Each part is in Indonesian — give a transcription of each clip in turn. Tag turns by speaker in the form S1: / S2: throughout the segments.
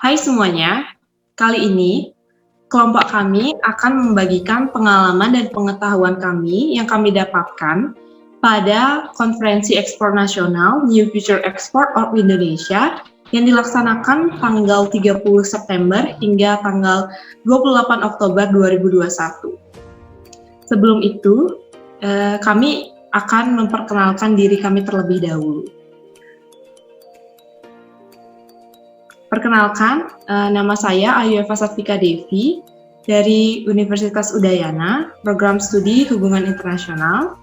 S1: Hai semuanya, kali ini kelompok kami akan membagikan pengalaman dan pengetahuan kami yang kami dapatkan pada Konferensi Ekspor Nasional New Future Export of Indonesia yang dilaksanakan tanggal 30 September hingga tanggal 28 Oktober 2021. Sebelum itu, kami akan memperkenalkan diri kami terlebih dahulu. Perkenalkan, nama saya Ayu Eva Satvika Devi dari Universitas Udayana, Program Studi Hubungan Internasional.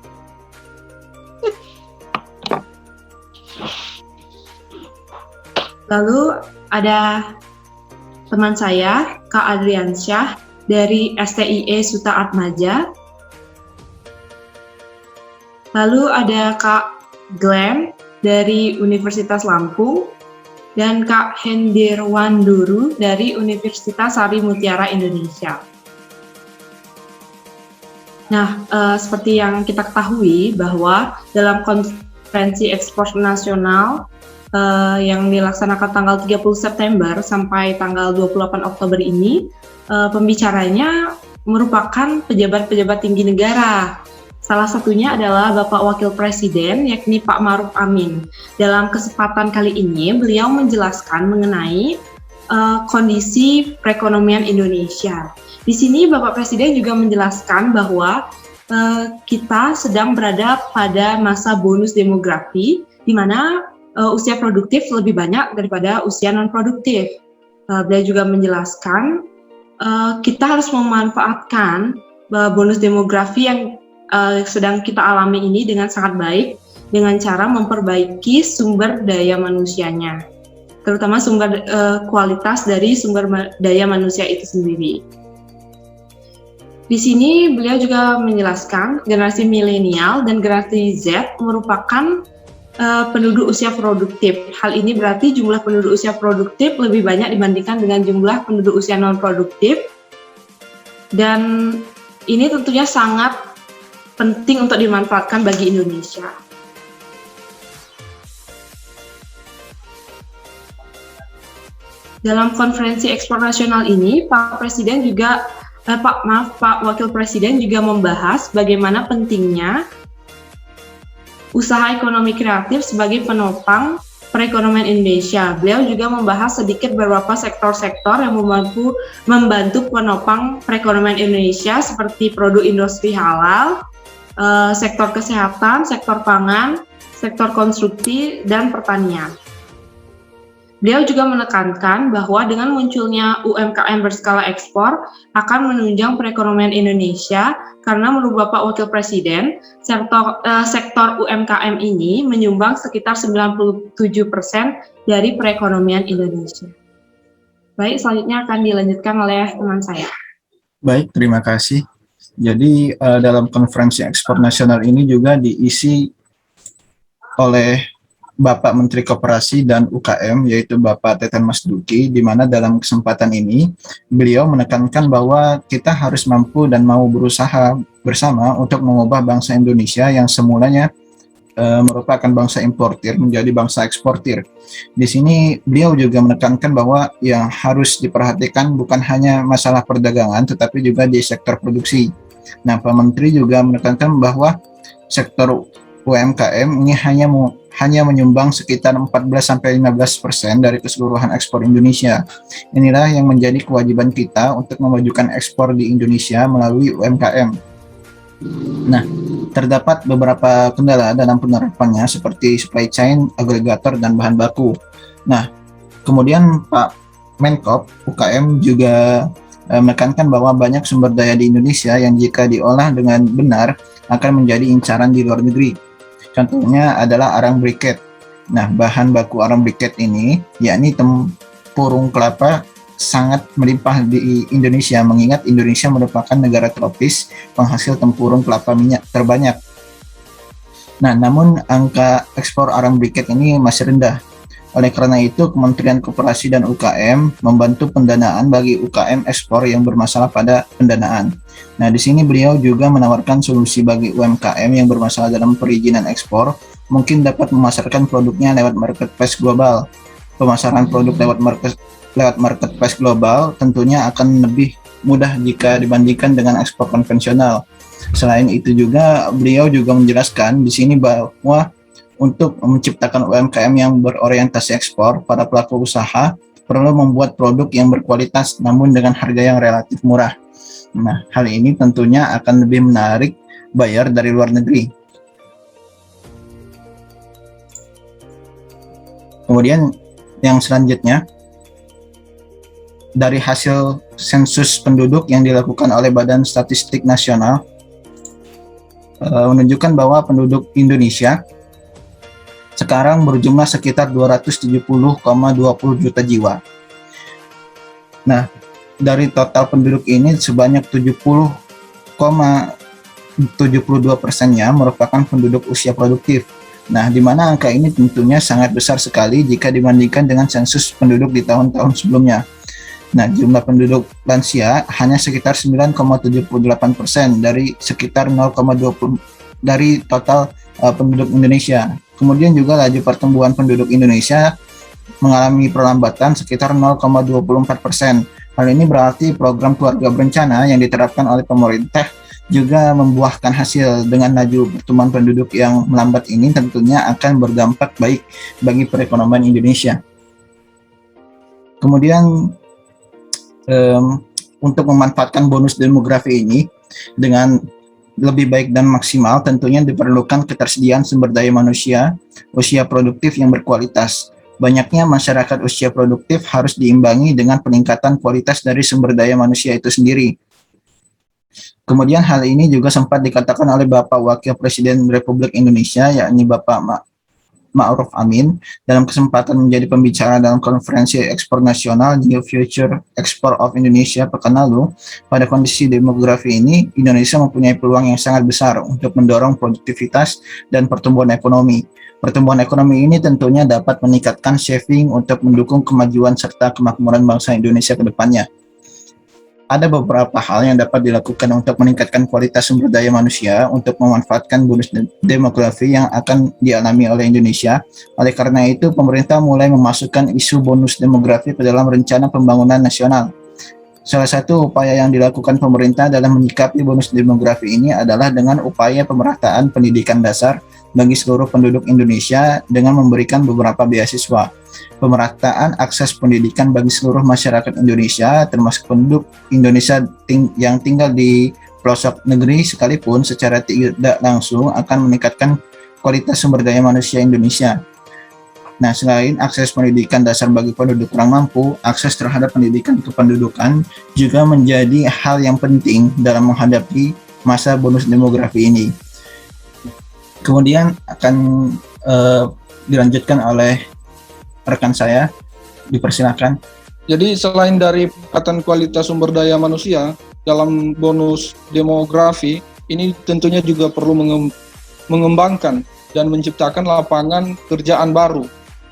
S1: Lalu ada teman saya, Kak Adriansyah dari STIE Suta Atmaja. Lalu ada Kak Glenn dari Universitas Lampung. Dan Kak Hendirwanduru dari Universitas Sari Mutiara Indonesia. Nah, seperti yang kita ketahui bahwa dalam Konferensi Ekspor Nasional yang dilaksanakan tanggal 30 September sampai tanggal 28 Oktober ini, pembicaranya merupakan pejabat-pejabat tinggi negara. Salah satunya adalah Bapak Wakil Presiden, yakni Pak Ma'ruf Amin. Dalam kesempatan kali ini, beliau menjelaskan mengenai kondisi perekonomian Indonesia. Di sini Bapak Presiden juga menjelaskan bahwa kita sedang berada pada masa bonus demografi, di mana usia produktif lebih banyak daripada usia non-produktif. Beliau juga menjelaskan kita harus memanfaatkan bonus demografi yang sedang kita alami ini dengan sangat baik dengan cara memperbaiki sumber daya manusianya, terutama sumber kualitas dari sumber daya manusia itu sendiri. Di sini beliau juga menjelaskan generasi milenial dan generasi Z merupakan penduduk usia produktif. Hal ini berarti jumlah penduduk usia produktif lebih banyak dibandingkan dengan jumlah penduduk usia non produktif, dan ini tentunya sangat penting untuk dimanfaatkan bagi Indonesia. Dalam konferensi ekspor nasional ini, Pak Wakil Presiden juga membahas bagaimana pentingnya usaha ekonomi kreatif sebagai penopang perekonomian Indonesia. Beliau juga membahas sedikit beberapa sektor-sektor yang membantu penopang perekonomian Indonesia seperti produk industri halal, sektor kesehatan, sektor pangan, sektor konstruksi, dan pertanian. Beliau juga menekankan bahwa dengan munculnya UMKM berskala ekspor akan menunjang perekonomian Indonesia karena menurut Bapak Wakil Presiden, sektor UMKM ini menyumbang sekitar 97% dari perekonomian Indonesia. Baik, selanjutnya akan dilanjutkan oleh teman saya.
S2: Baik, terima kasih. Jadi dalam konferensi ekspor nasional ini juga diisi oleh Bapak Menteri Koperasi dan UKM, yaitu Bapak Teten Mas Duki, di mana dalam kesempatan ini beliau menekankan bahwa kita harus mampu dan mau berusaha bersama untuk mengubah bangsa Indonesia yang semulanya merupakan bangsa importir menjadi bangsa eksportir. Di sini beliau juga menekankan bahwa yang harus diperhatikan bukan hanya masalah perdagangan, tetapi juga di sektor produksi. Nah, Pak Menteri juga menekankan bahwa sektor UMKM ini hanya menyumbang sekitar 14-15% dari keseluruhan ekspor Indonesia. Inilah yang menjadi kewajiban kita untuk memajukan ekspor di Indonesia melalui UMKM. Nah, terdapat beberapa kendala dalam penerapannya seperti supply chain, agregator, dan bahan baku. Nah, kemudian Pak Menkop UKM juga menekankan bahwa banyak sumber daya di Indonesia yang jika diolah dengan benar akan menjadi incaran di luar negeri. Contohnya adalah arang briket. Nah, bahan baku arang briket ini yakni tempurung kelapa sangat melimpah di Indonesia, mengingat Indonesia merupakan negara tropis penghasil tempurung kelapa minyak terbanyak. Nah, namun angka ekspor arang briket ini masih rendah. Oleh karena itu, Kementerian Koperasi dan UKM membantu pendanaan bagi UKM ekspor yang bermasalah pada pendanaan. Nah, di sini beliau juga menawarkan solusi bagi UMKM yang bermasalah dalam perizinan ekspor, mungkin dapat memasarkan produknya lewat marketplace global. pemasaran produk lewat marketplace global tentunya akan lebih mudah jika dibandingkan dengan ekspor konvensional. Selain itu juga beliau juga menjelaskan di sini bahwa untuk menciptakan UMKM yang berorientasi ekspor, para pelaku usaha perlu membuat produk yang berkualitas namun dengan harga yang relatif murah. Nah, hal ini tentunya akan lebih menarik buyer dari luar negeri. Kemudian yang selanjutnya, dari hasil sensus penduduk yang dilakukan oleh Badan Statistik Nasional menunjukkan bahwa penduduk Indonesia sekarang berjumlah sekitar 270,20 juta jiwa. Nah, dari total penduduk ini sebanyak 70,72%-nya merupakan penduduk usia produktif. Nah, di mana angka ini tentunya sangat besar sekali jika dibandingkan dengan sensus penduduk di tahun-tahun sebelumnya. Nah, jumlah penduduk lansia hanya sekitar 9,78% dari sekitar 0,20 dari total penduduk Indonesia. Kemudian juga laju pertumbuhan penduduk Indonesia mengalami perlambatan sekitar 0,24%. Hal ini berarti program keluarga berencana yang diterapkan oleh pemerintah juga membuahkan hasil. Dengan laju pertumbuhan penduduk yang melambat ini tentunya akan berdampak baik bagi perekonomian Indonesia. Kemudian untuk memanfaatkan bonus demografi ini dengan lebih baik dan maksimal, tentunya diperlukan ketersediaan sumber daya manusia usia produktif yang berkualitas. Banyaknya masyarakat usia produktif harus diimbangi dengan peningkatan kualitas dari sumber daya manusia itu sendiri. Kemudian hal ini juga sempat dikatakan oleh Bapak Wakil Presiden Republik Indonesia, yakni Bapak Ma'ruf Amin, dalam kesempatan menjadi pembicara dalam konferensi ekspor nasional New Future Export of Indonesia pekan lalu. Pada kondisi demografi ini, Indonesia mempunyai peluang yang sangat besar untuk mendorong produktivitas dan pertumbuhan ekonomi. Pertumbuhan ekonomi ini tentunya dapat meningkatkan saving untuk mendukung kemajuan serta kemakmuran bangsa Indonesia ke depannya. Ada beberapa hal yang dapat dilakukan untuk meningkatkan kualitas sumber daya manusia untuk memanfaatkan bonus demografi yang akan dialami oleh Indonesia. Oleh karena itu, pemerintah mulai memasukkan isu bonus demografi ke dalam rencana pembangunan nasional. Salah satu upaya yang dilakukan pemerintah dalam menyikapi bonus demografi ini adalah dengan upaya pemerataan pendidikan dasar bagi seluruh penduduk Indonesia dengan memberikan beberapa beasiswa. Pemerataan akses pendidikan bagi seluruh masyarakat Indonesia, termasuk penduduk Indonesia yang tinggal di pelosok negeri sekalipun, secara tidak langsung akan meningkatkan kualitas sumber daya manusia Indonesia. Nah, selain akses pendidikan dasar bagi penduduk kurang mampu, akses terhadap pendidikan kependudukan juga menjadi hal yang penting dalam menghadapi masa bonus demografi ini. Kemudian akan dilanjutkan oleh rekan saya, dipersilakan.
S3: Jadi selain dari peningkatan kualitas sumber daya manusia dalam bonus demografi, ini tentunya juga perlu mengembangkan dan menciptakan lapangan pekerjaan baru.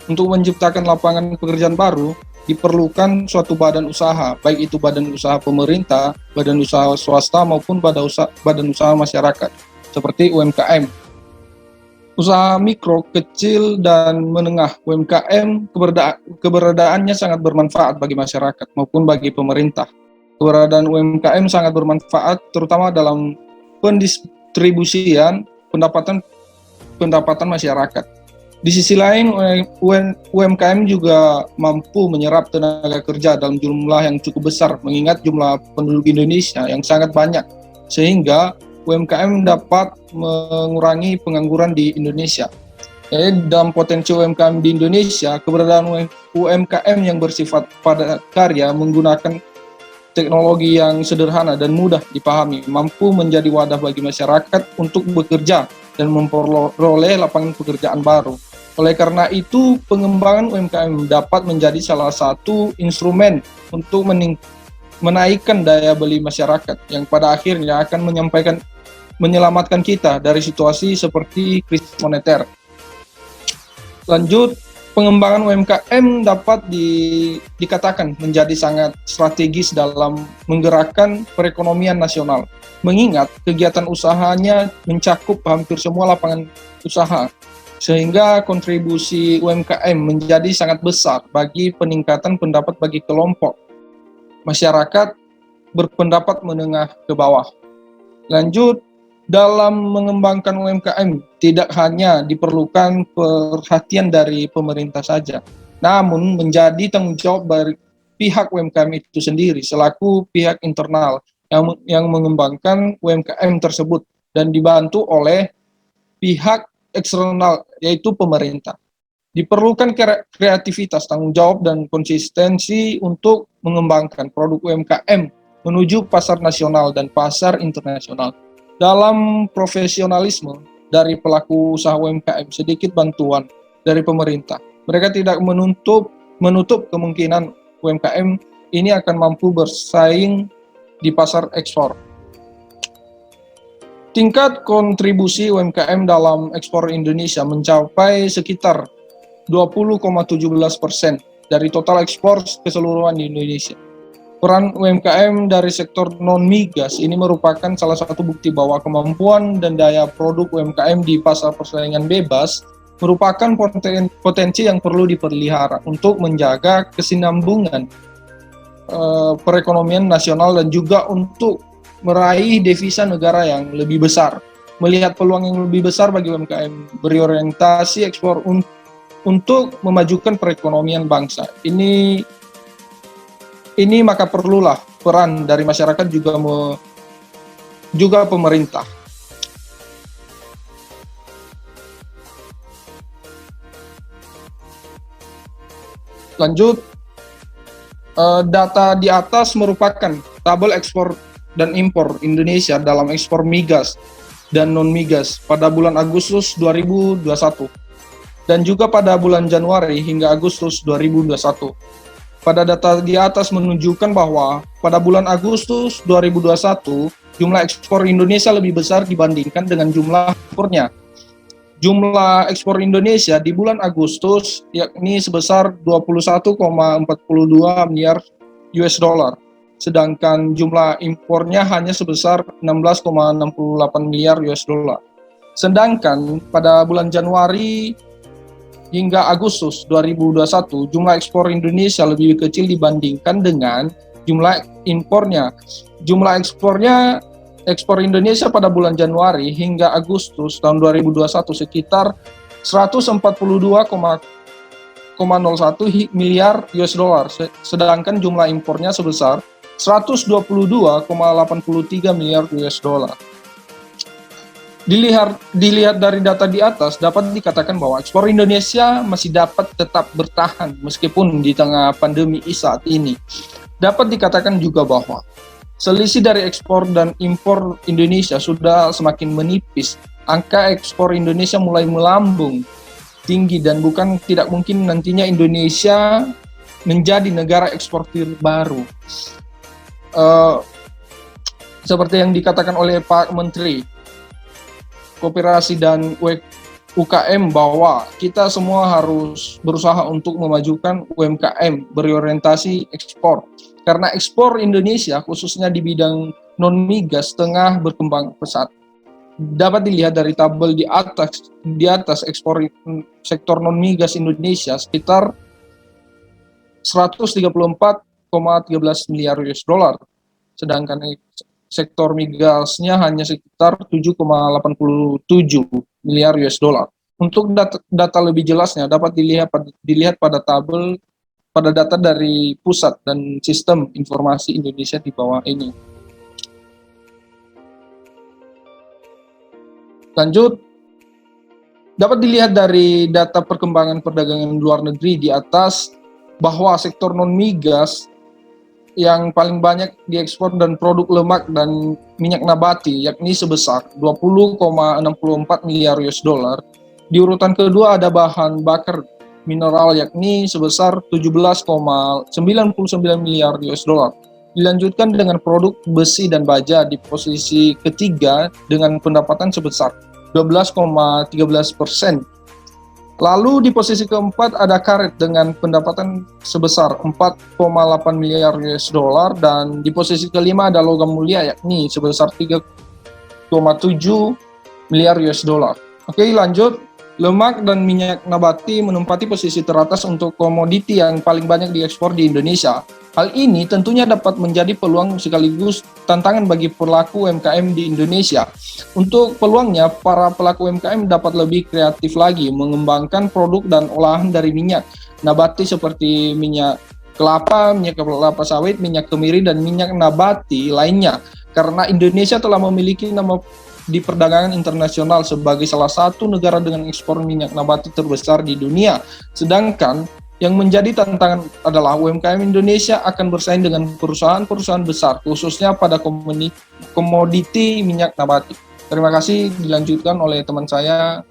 S3: Untuk menciptakan lapangan pekerjaan baru, diperlukan suatu badan usaha, baik itu badan usaha pemerintah, badan usaha swasta maupun badan usaha masyarakat, seperti UMKM. Usaha mikro, kecil, dan menengah UMKM keberadaannya sangat bermanfaat bagi masyarakat maupun bagi pemerintah. Keberadaan UMKM sangat bermanfaat terutama dalam pendistribusian pendapatan masyarakat. Di sisi lain, UMKM juga mampu menyerap tenaga kerja dalam jumlah yang cukup besar mengingat jumlah penduduk Indonesia yang sangat banyak, sehingga UMKM dapat mengurangi pengangguran di Indonesia. Jadi dalam potensi UMKM di Indonesia, keberadaan UMKM yang bersifat padat karya menggunakan teknologi yang sederhana dan mudah dipahami, mampu menjadi wadah bagi masyarakat untuk bekerja dan memperoleh lapangan pekerjaan baru. Oleh karena itu, pengembangan UMKM dapat menjadi salah satu instrumen untuk menaikkan daya beli masyarakat yang pada akhirnya akan menyelamatkan kita dari situasi seperti krisis moneter. Lanjut, pengembangan UMKM dapat dikatakan menjadi sangat strategis dalam menggerakkan perekonomian nasional, mengingat kegiatan usahanya mencakup hampir semua lapangan usaha. sehingga kontribusi UMKM menjadi sangat besar bagi peningkatan pendapat bagi kelompok masyarakat berpendapat menengah ke bawah. Lanjut, dalam mengembangkan UMKM tidak hanya diperlukan perhatian dari pemerintah saja, namun menjadi tanggung jawab dari pihak UMKM itu sendiri selaku pihak internal yang mengembangkan UMKM tersebut dan dibantu oleh pihak eksternal yaitu pemerintah. Diperlukan kreativitas, tanggung jawab, dan konsistensi untuk mengembangkan produk UMKM menuju pasar nasional dan pasar internasional. Dalam profesionalisme dari pelaku usaha UMKM, sedikit bantuan dari pemerintah. Mereka tidak menutup kemungkinan UMKM ini akan mampu bersaing di pasar ekspor. Tingkat kontribusi UMKM dalam ekspor Indonesia mencapai sekitar 20,17% dari total ekspor keseluruhan di Indonesia. Peran UMKM dari sektor non-migas ini merupakan salah satu bukti bahwa kemampuan dan daya produk UMKM di pasar persaingan bebas merupakan potensi yang perlu dipelihara untuk menjaga kesinambungan perekonomian nasional dan juga untuk meraih devisa negara yang lebih besar. Melihat peluang yang lebih besar bagi UMKM berorientasi ekspor untuk memajukan perekonomian bangsa. Ini maka perlulah peran dari masyarakat juga pemerintah. Lanjut, data di atas merupakan tabel ekspor dan impor Indonesia dalam ekspor migas dan non-migas pada bulan Agustus 2021 dan juga pada bulan Januari hingga Agustus 2021. Pada data di atas menunjukkan bahwa pada bulan Agustus 2021, jumlah ekspor Indonesia lebih besar dibandingkan dengan jumlah ekspornya. Jumlah ekspor Indonesia di bulan Agustus yakni sebesar 21,42 miliar US dollar, sedangkan jumlah impornya hanya sebesar 16,68 miliar US dollar. Sedangkan pada bulan Januari hingga Agustus 2021, jumlah ekspor Indonesia lebih kecil dibandingkan dengan jumlah impornya. Jumlah ekspor Indonesia pada bulan Januari hingga Agustus tahun 2021 sekitar 142,01 miliar US dollar, sedangkan jumlah impornya sebesar 122,83 miliar US dollar. Dilihat dari data di atas, dapat dikatakan bahwa ekspor Indonesia masih dapat tetap bertahan meskipun di tengah pandemi saat ini. Dapat dikatakan juga bahwa selisih dari ekspor dan impor Indonesia sudah semakin menipis. Angka ekspor Indonesia mulai melambung tinggi dan bukan tidak mungkin nantinya Indonesia menjadi negara eksportir baru. Seperti yang dikatakan oleh Pak Menteri Koperasi dan UKM bahwa kita semua harus berusaha untuk memajukan UMKM berorientasi ekspor. Karena ekspor Indonesia khususnya di bidang non-migas tengah berkembang pesat. Dapat dilihat dari tabel di atas ekspor sektor non-migas Indonesia sekitar 134,13 miliar US dollar. Sedangkan sektor migasnya hanya sekitar 7,87 miliar US dollar. Untuk data lebih jelasnya dapat dilihat pada tabel pada data dari Pusat dan Sistem Informasi Indonesia di bawah ini. Lanjut, dapat dilihat dari data perkembangan perdagangan luar negeri di atas bahwa sektor non-migas yang paling banyak diekspor dan produk lemak dan minyak nabati yakni sebesar 20,64 miliar US dollar. Di urutan kedua ada bahan bakar mineral yakni sebesar 17,99 miliar US dollar. Dilanjutkan dengan produk besi dan baja di posisi ketiga dengan pendapatan sebesar 12,13%. Lalu di posisi keempat ada karet dengan pendapatan sebesar 4,8 miliar US dollar dan di posisi kelima ada logam mulia yakni sebesar 3,7 miliar US dollar. Oke, lanjut. Lemak dan minyak nabati menempati posisi teratas untuk komoditi yang paling banyak diekspor di Indonesia. Hal ini tentunya dapat menjadi peluang sekaligus tantangan bagi pelaku UMKM di Indonesia. Untuk peluangnya, para pelaku UMKM dapat lebih kreatif lagi mengembangkan produk dan olahan dari minyak nabati seperti minyak kelapa sawit, minyak kemiri, dan minyak nabati lainnya. Karena Indonesia telah memiliki nama di perdagangan internasional sebagai salah satu negara dengan ekspor minyak nabati terbesar di dunia. Sedangkan yang menjadi tantangan adalah UMKM Indonesia akan bersaing dengan perusahaan-perusahaan besar, khususnya pada komoditi minyak nabati. Terima kasih, dilanjutkan oleh teman saya,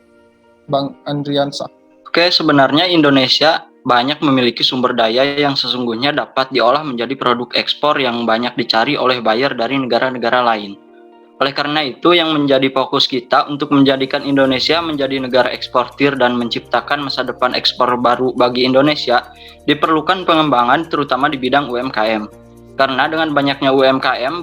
S3: Bang Andriansa.
S4: Oke, sebenarnya Indonesia banyak memiliki sumber daya yang sesungguhnya dapat diolah menjadi produk ekspor yang banyak dicari oleh buyer dari negara-negara lain. Oleh karena itu, yang menjadi fokus kita untuk menjadikan Indonesia menjadi negara eksportir dan menciptakan masa depan ekspor baru bagi Indonesia, diperlukan pengembangan terutama di bidang UMKM. Karena dengan banyaknya UMKM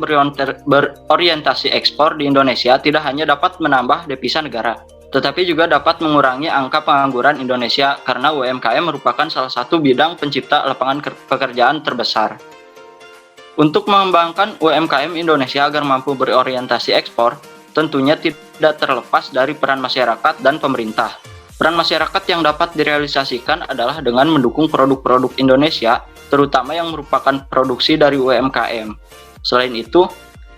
S4: berorientasi ekspor di Indonesia tidak hanya dapat menambah devisa negara, tetapi juga dapat mengurangi angka pengangguran Indonesia karena UMKM merupakan salah satu bidang pencipta lapangan pekerjaan terbesar. Untuk mengembangkan UMKM Indonesia agar mampu berorientasi ekspor, tentunya tidak terlepas dari peran masyarakat dan pemerintah. Peran masyarakat yang dapat direalisasikan adalah dengan mendukung produk-produk Indonesia, terutama yang merupakan produksi dari UMKM. Selain itu,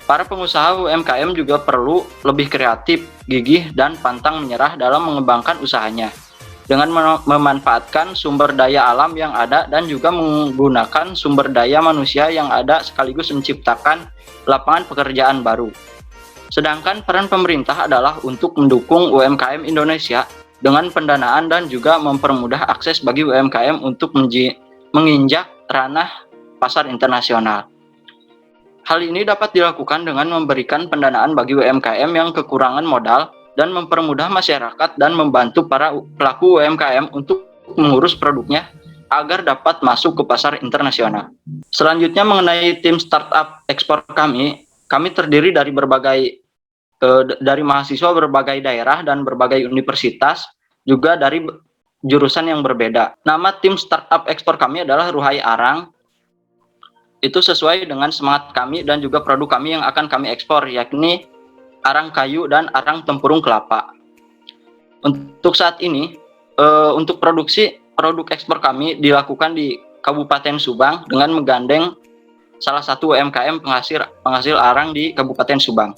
S4: para pengusaha UMKM juga perlu lebih kreatif, gigih, dan pantang menyerah dalam mengembangkan usahanya, dengan memanfaatkan sumber daya alam yang ada dan juga menggunakan sumber daya manusia yang ada sekaligus menciptakan lapangan pekerjaan baru. Sedangkan peran pemerintah adalah untuk mendukung UMKM Indonesia dengan pendanaan dan juga mempermudah akses bagi UMKM untuk menginjak ranah pasar internasional. Hal ini dapat dilakukan dengan memberikan pendanaan bagi UMKM yang kekurangan modal dan mempermudah masyarakat dan membantu para pelaku UMKM untuk mengurus produknya agar dapat masuk ke pasar internasional. Selanjutnya mengenai tim startup ekspor kami terdiri dari dari mahasiswa berbagai daerah dan berbagai universitas, juga dari jurusan yang berbeda. Nama tim startup ekspor kami adalah Ruhai Arang. Itu sesuai dengan semangat kami dan juga produk kami yang akan kami ekspor, yakni arang kayu dan arang tempurung kelapa. Untuk saat ini, untuk produksi produk ekspor kami dilakukan di Kabupaten Subang dengan menggandeng salah satu UMKM penghasil arang di Kabupaten Subang.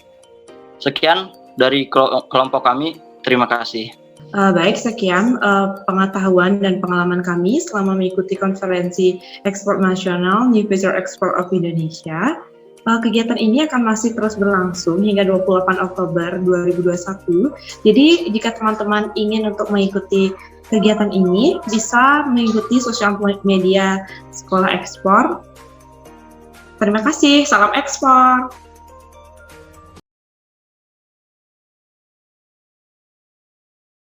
S4: Sekian dari kelompok kami, terima kasih.
S1: Baik, sekian pengetahuan dan pengalaman kami selama mengikuti konferensi ekspor nasional New Future Export of Indonesia. Kegiatan ini akan masih terus berlangsung hingga 28 Oktober 2021. Jadi jika teman-teman ingin untuk mengikuti kegiatan ini, bisa mengikuti sosial media Sekolah Ekspor. Terima kasih, salam ekspor.